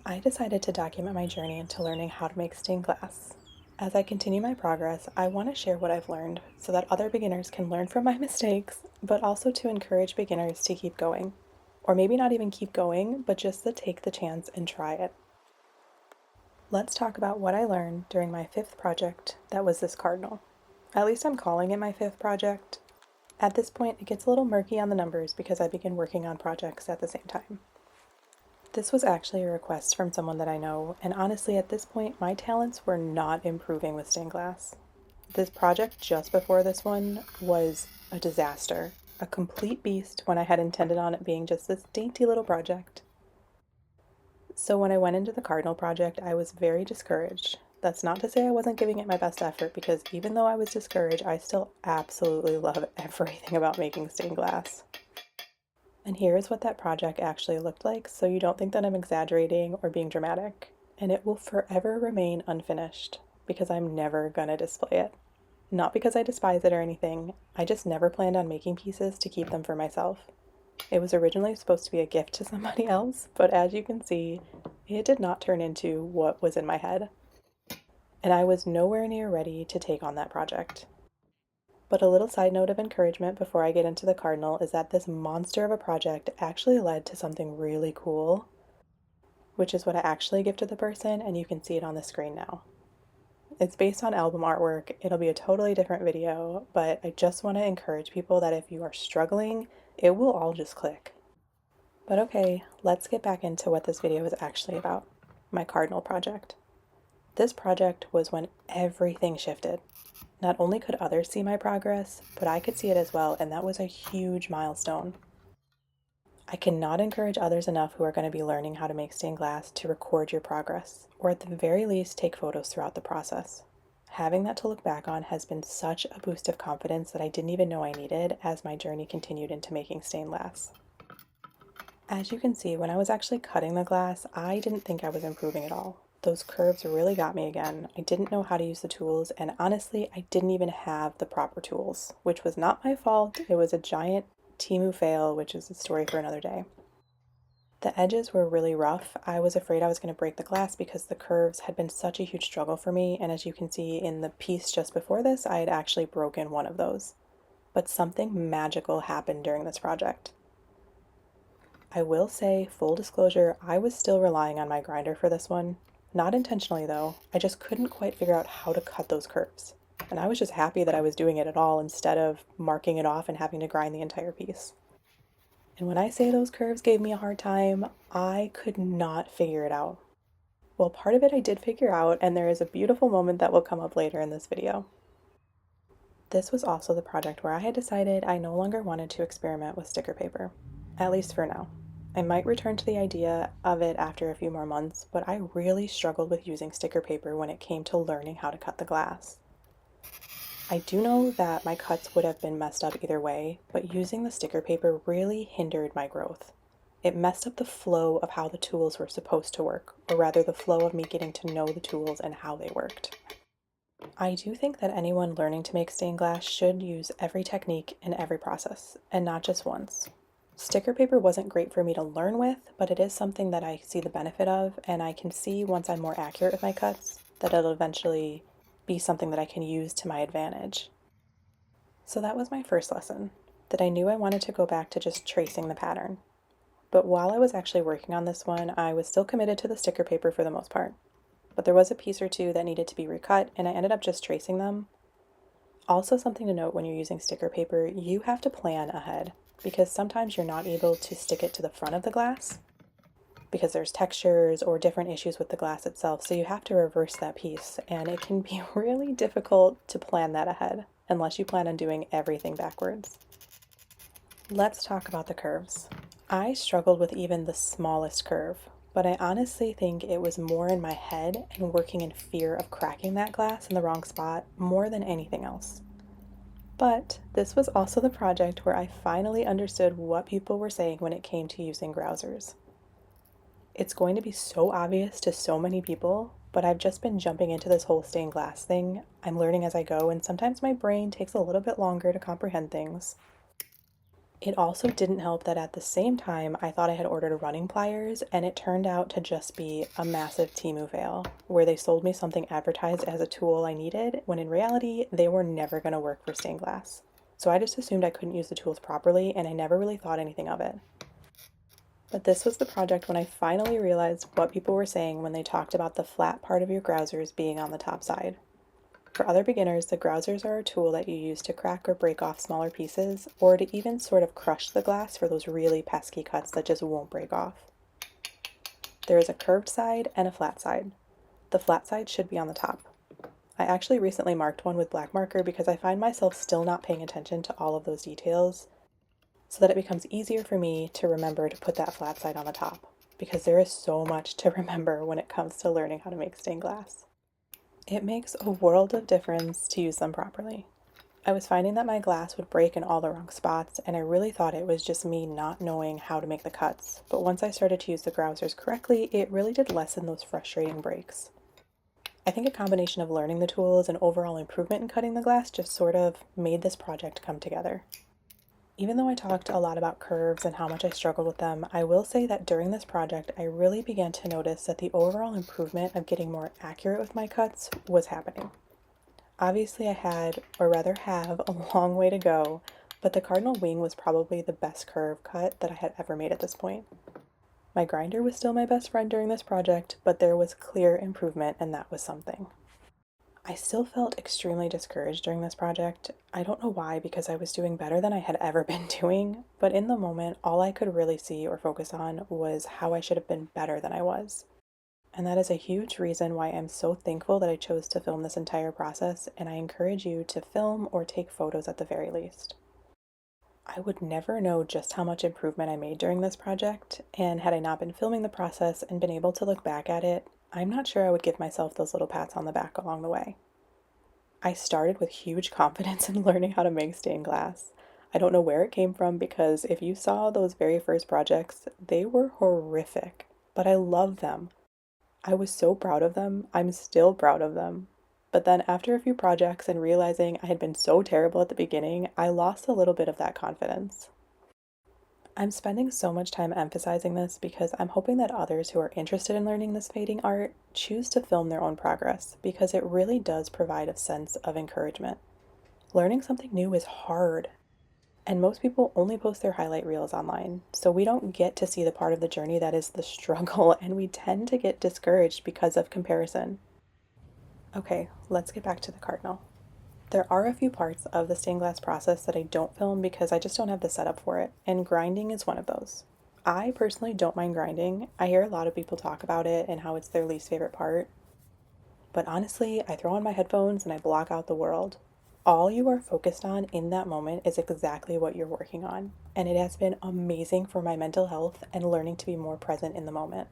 I decided to document my journey into learning how to make stained glass. As I continue my progress, I want to share what I've learned so that other beginners can learn from my mistakes, but also to encourage beginners to keep going. Or maybe not even keep going, but just to take the chance and try it. Let's talk about what I learned during my fifth project that was this cardinal. At least I'm calling it my fifth project. At this point, it gets a little murky on the numbers because I begin working on projects at the same time. This was actually a request from someone that I know, and honestly, at this point, my talents were not improving with stained glass. This project just before this one was a disaster, a complete beast when I had intended on it being just this dainty little project. So when I went into the Cardinal project, I was very discouraged. That's not to say I wasn't giving it my best effort, because even though I was discouraged, I still absolutely love everything about making stained glass. And here is what that project actually looked like, so you don't think that I'm exaggerating or being dramatic. And it will forever remain unfinished, because I'm never gonna display it. Not because I despise it or anything, I just never planned on making pieces to keep them for myself. It was originally supposed to be a gift to somebody else, but as you can see, it did not turn into what was in my head. And I was nowhere near ready to take on that project. But a little side note of encouragement before I get into the Cardinal is that this monster of a project actually led to something really cool, which is what I actually gifted the person, and you can see it on the screen now. It's based on album artwork. It'll be a totally different video, but I just want to encourage people that if you are struggling, it will all just click. But okay, let's get back into what this video is actually about, my Cardinal project. This project was when everything shifted. Not only could others see my progress, but I could see it as well, and that was a huge milestone. I cannot encourage others enough who are going to be learning how to make stained glass to record your progress, or at the very least take photos throughout the process. Having that to look back on has been such a boost of confidence that I didn't even know I needed as my journey continued into making stained glass. As you can see, when I was actually cutting the glass, I didn't think I was improving at all. Those curves really got me again. I didn't know how to use the tools, and honestly, I didn't even have the proper tools, which was not my fault. It was a giant Temu fail, which is a story for another day. The edges were really rough. I was afraid I was going to break the glass because the curves had been such a huge struggle for me, and as you can see in the piece just before this, I had actually broken one of those. But something magical happened during this project. I will say, full disclosure, I was still relying on my grinder for this one. Not intentionally though, I just couldn't quite figure out how to cut those curves. And I was just happy that I was doing it at all instead of marking it off and having to grind the entire piece. And when I say those curves gave me a hard time, I could not figure it out. Well, part of it I did figure out, and there is a beautiful moment that will come up later in this video. This was also the project where I had decided I no longer wanted to experiment with sticker paper, at least for now. I might return to the idea of it after a few more months, but I really struggled with using sticker paper when it came to learning how to cut the glass. I do know that my cuts would have been messed up either way, but using the sticker paper really hindered my growth. It messed up the flow of how the tools were supposed to work, or rather the flow of me getting to know the tools and how they worked. I do think that anyone learning to make stained glass should use every technique in every process, and not just once. Sticker paper wasn't great for me to learn with, but it is something that I see the benefit of, and I can see once I'm more accurate with my cuts that it'll eventually be something that I can use to my advantage. So that was my first lesson, that I knew I wanted to go back to just tracing the pattern. But while I was actually working on this one, I was still committed to the sticker paper for the most part. But there was a piece or two that needed to be recut, and I ended up just tracing them. Also, something to note when you're using sticker paper, you have to plan ahead, because sometimes you're not able to stick it to the front of the glass because there's textures or different issues with the glass itself, so you have to reverse that piece, and it can be really difficult to plan that ahead unless you plan on doing everything backwards. Let's talk about the curves. I struggled with even the smallest curve, but I honestly think it was more in my head and working in fear of cracking that glass in the wrong spot more than anything else. But this was also the project where I finally understood what people were saying when it came to using grousers. It's going to be so obvious to so many people, but I've just been jumping into this whole stained glass thing. I'm learning as I go, and sometimes my brain takes a little bit longer to comprehend things. It also didn't help that at the same time, I thought I had ordered running pliers, and it turned out to just be a massive Temu fail, where they sold me something advertised as a tool I needed, when in reality, they were never going to work for stained glass. So I just assumed I couldn't use the tools properly, and I never really thought anything of it. But this was the project when I finally realized what people were saying when they talked about the flat part of your grousers being on the top side. For other beginners, the grousers are a tool that you use to crack or break off smaller pieces, or to even sort of crush the glass for those really pesky cuts that just won't break off. There is a curved side and a flat side. The flat side should be on the top. I actually recently marked one with black marker because I find myself still not paying attention to all of those details, so that it becomes easier for me to remember to put that flat side on the top, because there is so much to remember when it comes to learning how to make stained glass. It makes a world of difference to use them properly. I was finding that my glass would break in all the wrong spots, and I really thought it was just me not knowing how to make the cuts. But once I started to use the grousers correctly, it really did lessen those frustrating breaks. I think a combination of learning the tools and overall improvement in cutting the glass just sort of made this project come together. Even though I talked a lot about curves and how much I struggled with them, I will say that during this project, I really began to notice that the overall improvement of getting more accurate with my cuts was happening. Obviously, I had, or rather have, a long way to go, but the cardinal wing was probably the best curve cut that I had ever made at this point. My grinder was still my best friend during this project, but there was clear improvement, and that was something. I still felt extremely discouraged during this project. I don't know why, because I was doing better than I had ever been doing, but in the moment, all I could really see or focus on was how I should have been better than I was. And that is a huge reason why I'm so thankful that I chose to film this entire process, and I encourage you to film or take photos at the very least. I would never know just how much improvement I made during this project, and had I not been filming the process and been able to look back at it, I'm not sure I would give myself those little pats on the back along the way. I started with huge confidence in learning how to make stained glass. I don't know where it came from, because if you saw those very first projects, they were horrific, but I love them. I was so proud of them. I'm still proud of them. But then after a few projects and realizing I had been so terrible at the beginning, I lost a little bit of that confidence. I'm spending so much time emphasizing this because I'm hoping that others who are interested in learning this fading art choose to film their own progress, because it really does provide a sense of encouragement. Learning something new is hard, and most people only post their highlight reels online, so we don't get to see the part of the journey that is the struggle, and we tend to get discouraged because of comparison. Okay, let's get back to the cardinal. There are a few parts of the stained glass process that I don't film because I just don't have the setup for it, and grinding is one of those. I personally don't mind grinding. I hear a lot of people talk about it and how it's their least favorite part, but honestly, I throw on my headphones and I block out the world. All you are focused on in that moment is exactly what you're working on, and it has been amazing for my mental health and learning to be more present in the moment.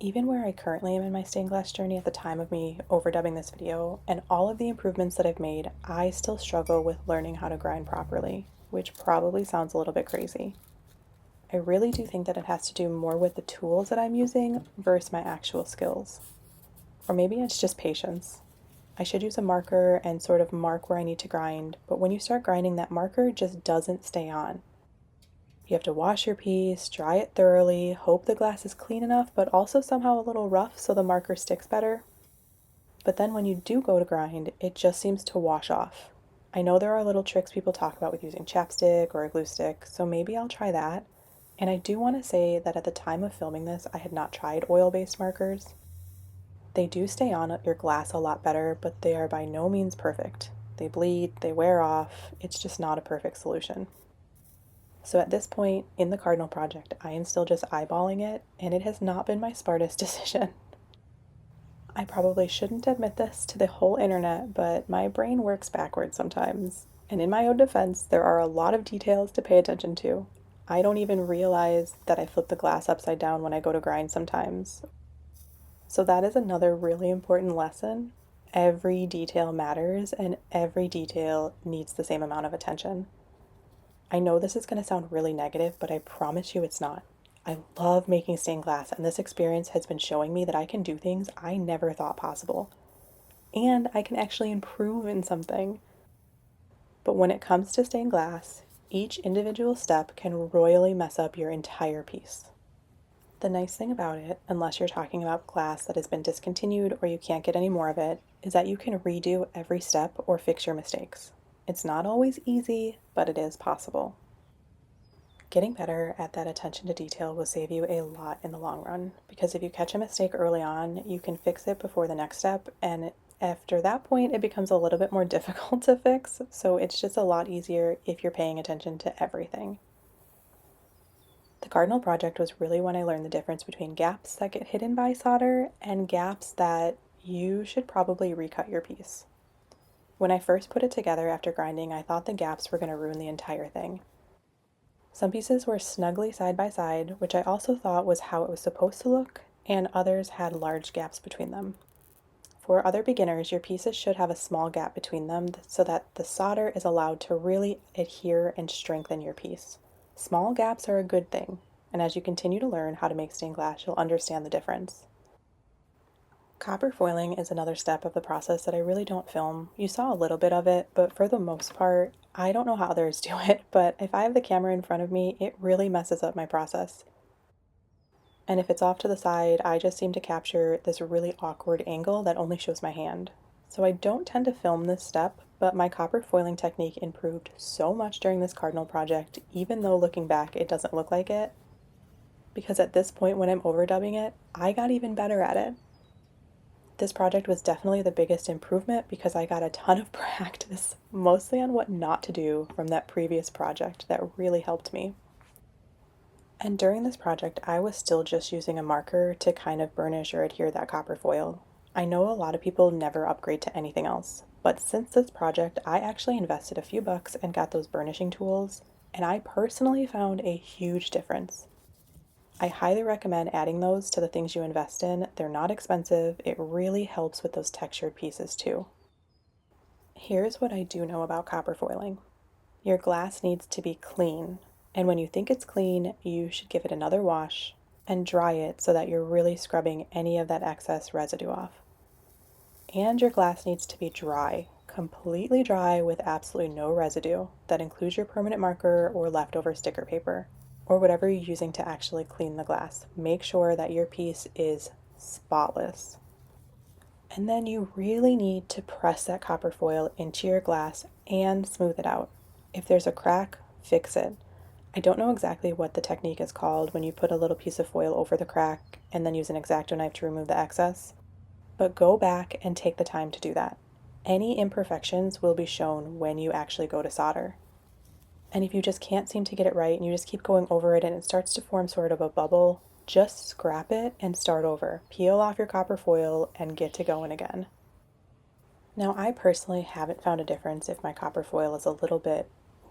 Even where I currently am in my stained glass journey at the time of me overdubbing this video, and all of the improvements that I've made, I still struggle with learning how to grind properly, which probably sounds a little bit crazy. I really do think that it has to do more with the tools that I'm using versus my actual skills. Or maybe it's just patience. I should use a marker and sort of mark where I need to grind, but when you start grinding, that marker just doesn't stay on. You have to wash your piece, dry it thoroughly, hope the glass is clean enough, but also somehow a little rough so the marker sticks better. But then when you do go to grind, it just seems to wash off. I know there are little tricks people talk about with using chapstick or a glue stick, so maybe I'll try that. And I do want to say that at the time of filming this, I had not tried oil-based markers. They do stay on your glass a lot better, but they are by no means perfect. They bleed, they wear off, it's just not a perfect solution. So at this point in the Cardinal project, I am still just eyeballing it, and it has not been my smartest decision. I probably shouldn't admit this to the whole internet, but my brain works backwards sometimes. And in my own defense, there are a lot of details to pay attention to. I don't even realize that I flip the glass upside down when I go to grind sometimes. So that is another really important lesson. Every detail matters, and every detail needs the same amount of attention. I know this is going to sound really negative, but I promise you it's not. I love making stained glass, and this experience has been showing me that I can do things I never thought possible. And I can actually improve in something. But when it comes to stained glass, Each individual step can royally mess up your entire piece. The nice thing about it, unless you're talking about glass that has been discontinued or you can't get any more of it, is that you can redo every step or fix your mistakes. It's not always easy, but it is possible. Getting better at that attention to detail will save you a lot in the long run, because if you catch a mistake early on, you can fix it before the next step, and after that point, it becomes a little bit more difficult to fix, so it's just a lot easier if you're paying attention to everything. The cardinal project was really when I learned the difference between gaps that get hidden by solder and gaps that you should probably recut your piece. When I first put it together after grinding, I thought the gaps were going to ruin the entire thing. Some pieces were snugly side by side, which I also thought was how it was supposed to look, and others had large gaps between them. For other beginners, your pieces should have a small gap between them so that the solder is allowed to really adhere and strengthen your piece. Small gaps are a good thing, and as you continue to learn how to make stained glass, you'll understand the difference. Copper foiling is another step of the process that I really don't film. You saw a little bit of it, but for the most part, I don't know how others do it, but if I have the camera in front of me, it really messes up my process. And if it's off to the side, I just seem to capture this really awkward angle that only shows my hand. So I don't tend to film this step, but my copper foiling technique improved so much during this cardinal project, even though looking back it doesn't look like it. Because at this point when I'm overdubbing it, I got even better at it. This project was definitely the biggest improvement because I got a ton of practice, mostly on what not to do from that previous project that really helped me. And during this project, I was still just using a marker to kind of burnish or adhere that copper foil. I know a lot of people never upgrade to anything else, but since this project, I actually invested a few bucks and got those burnishing tools, and I personally found a huge difference. I highly recommend adding those to the things you invest in. They're not expensive. It really helps with those textured pieces too. Here's what I do know about copper foiling. Your glass needs to be clean, and when you think it's clean, you should give it another wash and dry it so that you're really scrubbing any of that excess residue off. And your glass needs to be dry, completely dry with absolutely no residue. That includes your permanent marker or leftover sticker paper, or whatever you're using to actually clean the glass. Make sure that your piece is spotless. And then you really need to press that copper foil into your glass and smooth it out. If there's a crack, fix it. I don't know exactly what the technique is called when you put a little piece of foil over the crack and then use an X-Acto knife to remove the excess, but go back and take the time to do that. Any imperfections will be shown when you actually go to solder. And if you just can't seem to get it right and you just keep going over it and it starts to form sort of a bubble, just scrap it and start over. Peel off your copper foil and get to going again. Now, I personally haven't found a difference if my copper foil is a little bit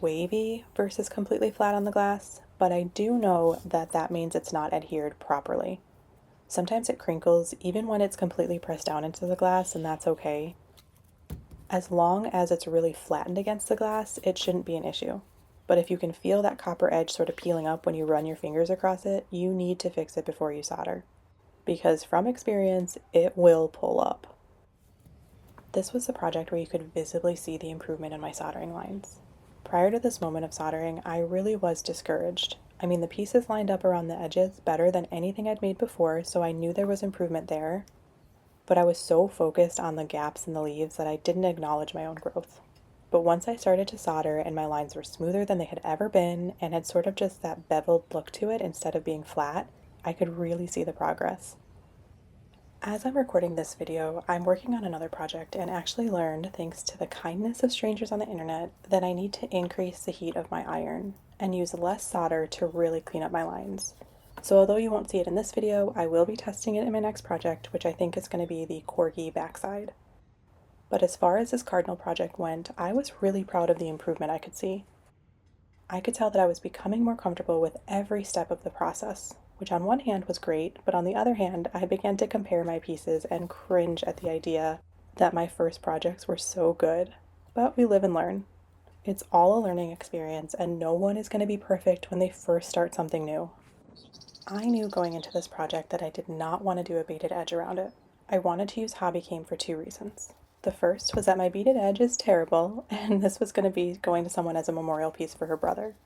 wavy versus completely flat on the glass, but I do know that that means it's not adhered properly. Sometimes it crinkles even when it's completely pressed down into the glass, and that's okay. As long as it's really flattened against the glass, it shouldn't be an issue. But if you can feel that copper edge sort of peeling up when you run your fingers across it, you need to fix it before you solder. Because from experience, it will pull up. This was the project where you could visibly see the improvement in my soldering lines. Prior to this moment of soldering, I really was discouraged. I mean, the pieces lined up around the edges better than anything I'd made before, so I knew there was improvement there. But I was so focused on the gaps in the leaves that I didn't acknowledge my own growth. But once I started to solder and my lines were smoother than they had ever been and had sort of just that beveled look to it instead of being flat, I could really see the progress. As I'm recording this video, I'm working on another project and actually learned, thanks to the kindness of strangers on the internet, that I need to increase the heat of my iron and use less solder to really clean up my lines. So although you won't see it in this video, I will be testing it in my next project, which I think is going to be the corgi backside. But as far as this cardinal project went, I was really proud of the improvement I could see. I could tell that I was becoming more comfortable with every step of the process, which on one hand was great, but on the other hand, I began to compare my pieces and cringe at the idea that my first projects were so good. But we live and learn. It's all a learning experience, and no one is going to be perfect when they first start something new. I knew going into this project that I did not want to do a beaded edge around it. I wanted to use hobby cane for two reasons. The first was that my beaded edge is terrible, and this was going to be going to someone as a memorial piece for her brother.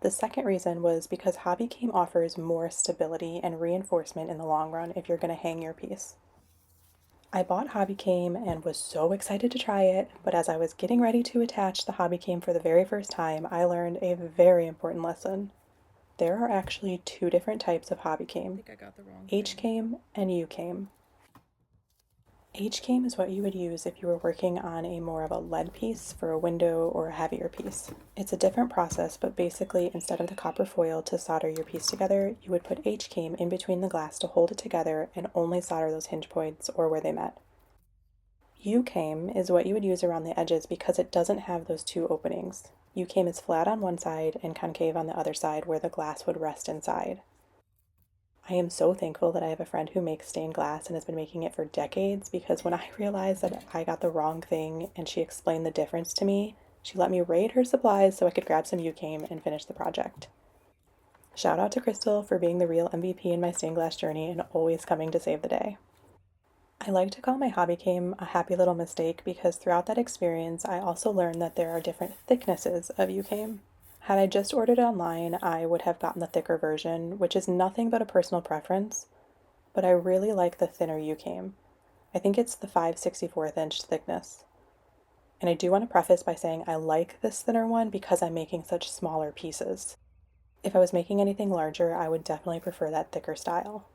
The second reason was because HobbyCame offers more stability and reinforcement in the long run if you're going to hang your piece. I bought HobbyCame and was so excited to try it, but as I was getting ready to attach the HobbyCame for the very first time, I learned a very important lesson. There are actually two different types of HobbyCame: H-Came and U-Came. H-Came is what you would use if you were working on a more of a lead piece for a window or a heavier piece. It's a different process, but basically instead of the copper foil to solder your piece together, you would put H-Came in between the glass to hold it together and only solder those hinge points or where they met. U-Came is what you would use around the edges because it doesn't have those two openings. U-Came is flat on one side and concave on the other side where the glass would rest inside. I am so thankful that I have a friend who makes stained glass and has been making it for decades, because when I realized that I got the wrong thing and she explained the difference to me, she let me raid her supplies so I could grab some U-Came and finish the project. Shout out to Crystal for being the real MVP in my stained glass journey and always coming to save the day. I like to call my HobbyCame a happy little mistake because throughout that experience I also learned that there are different thicknesses of U-Came. Had I just ordered it online, I would have gotten the thicker version, which is nothing but a personal preference, but I really like the thinner U-Came. I think it's the 5/64 inch thickness. And I do want to preface by saying I like this thinner one because I'm making such smaller pieces. If I was making anything larger, I would definitely prefer that thicker style.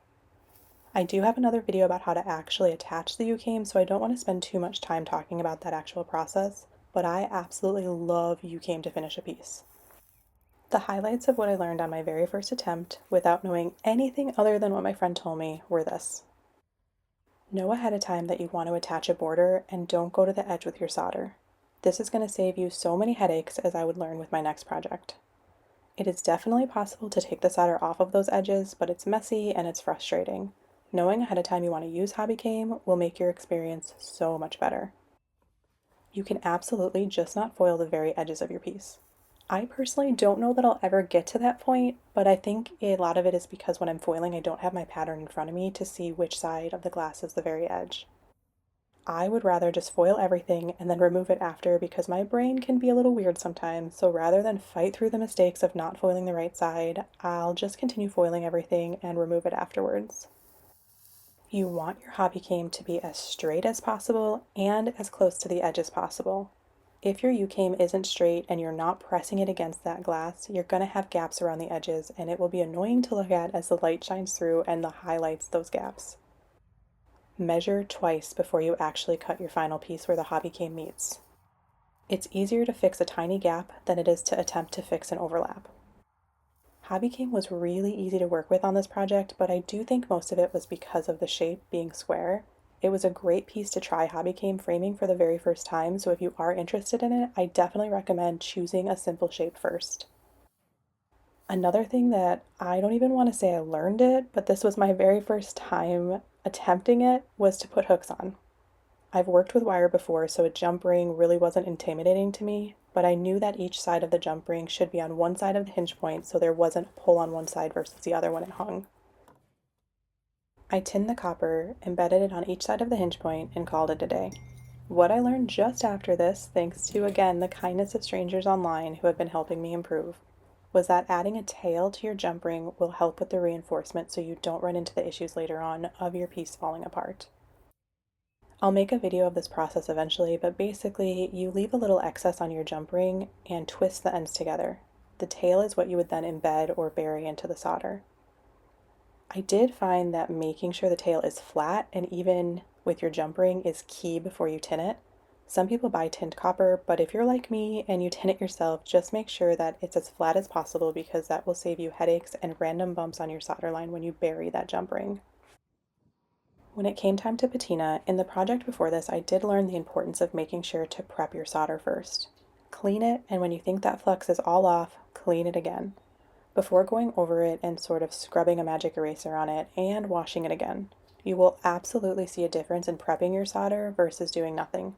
I do have another video about how to actually attach the U-Came, so I don't want to spend too much time talking about that actual process, but I absolutely love U-Came to finish a piece. The highlights of what I learned on my very first attempt, without knowing anything other than what my friend told me, were this. Know ahead of time that you want to attach a border and don't go to the edge with your solder. This is going to save you so many headaches, as I would learn with my next project. It is definitely possible to take the solder off of those edges, but it's messy and it's frustrating. Knowing ahead of time you want to use HobbyCame will make your experience so much better. You can absolutely just not foil the very edges of your piece. I personally don't know that I'll ever get to that point, but I think a lot of it is because when I'm foiling, I don't have my pattern in front of me to see which side of the glass is the very edge. I would rather just foil everything and then remove it after, because my brain can be a little weird sometimes, so rather than fight through the mistakes of not foiling the right side, I'll just continue foiling everything and remove it afterwards. You want your HobbyCame to be as straight as possible and as close to the edge as possible. If your U-Came isn't straight and you're not pressing it against that glass, you're going to have gaps around the edges, and it will be annoying to look at as the light shines through and highlights those gaps. Measure twice before you actually cut your final piece where the HobbyCame meets. It's easier to fix a tiny gap than it is to attempt to fix an overlap. HobbyCame was really easy to work with on this project, but I do think most of it was because of the shape being square. It was a great piece to try HobbyCame framing for the very first time, so if you are interested in it, I definitely recommend choosing a simple shape first. Another thing that I don't even want to say I learned it, but this was my very first time attempting it, was to put hooks on. I've worked with wire before, so a jump ring really wasn't intimidating to me, but I knew that each side of the jump ring should be on one side of the hinge point, so there wasn't a pull on one side versus the other when it hung. I tinned the copper, embedded it on each side of the hinge point, and called it a day. What I learned just after this, thanks to, again, the kindness of strangers online who have been helping me improve, was that adding a tail to your jump ring will help with the reinforcement so you don't run into the issues later on of your piece falling apart. I'll make a video of this process eventually, but basically you leave a little excess on your jump ring and twist the ends together. The tail is what you would then embed or bury into the solder. I did find that making sure the tail is flat and even with your jump ring is key before you tin it. Some people buy tinned copper, but if you're like me and you tin it yourself, just make sure that it's as flat as possible, because that will save you headaches and random bumps on your solder line when you bury that jump ring. When it came time to patina, in the project before this, I did learn the importance of making sure to prep your solder first. Clean it, and when you think that flux is all off, clean it again, before going over it and sort of scrubbing a magic eraser on it and washing it again. You will absolutely see a difference in prepping your solder versus doing nothing.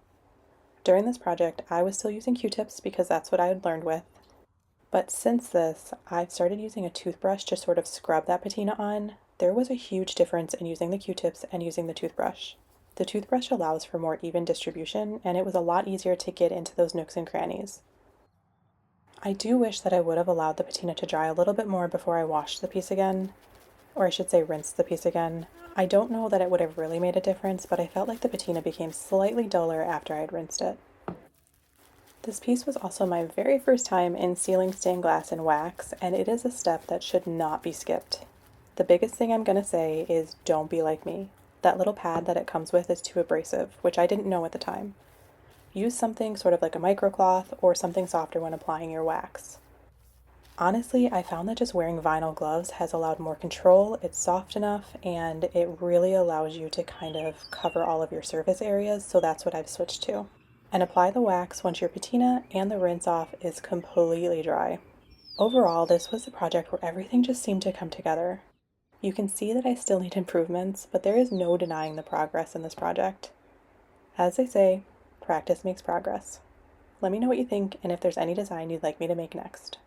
During this project, I was still using Q-tips because that's what I had learned with. But since this, I've started using a toothbrush to sort of scrub that patina on. There was a huge difference in using the Q-tips and using the toothbrush. The toothbrush allows for more even distribution, and it was a lot easier to get into those nooks and crannies. I do wish that I would have allowed the patina to dry a little bit more before I washed the piece again, or I should say rinsed the piece again. I don't know that it would have really made a difference, but I felt like the patina became slightly duller after I had rinsed it. This piece was also my very first time in sealing stained glass in wax, and it is a step that should not be skipped. The biggest thing I'm going to say is don't be like me. That little pad that it comes with is too abrasive, which I didn't know at the time. Use something sort of like a microcloth or something softer when applying your wax. Honestly, I found that just wearing vinyl gloves has allowed more control, it's soft enough, and it really allows you to kind of cover all of your surface areas, so that's what I've switched to. And apply the wax once your patina and the rinse off is completely dry. Overall, this was a project where everything just seemed to come together. You can see that I still need improvements, but there is no denying the progress in this project. As they say, practice makes progress. Let me know what you think and if there's any design you'd like me to make next.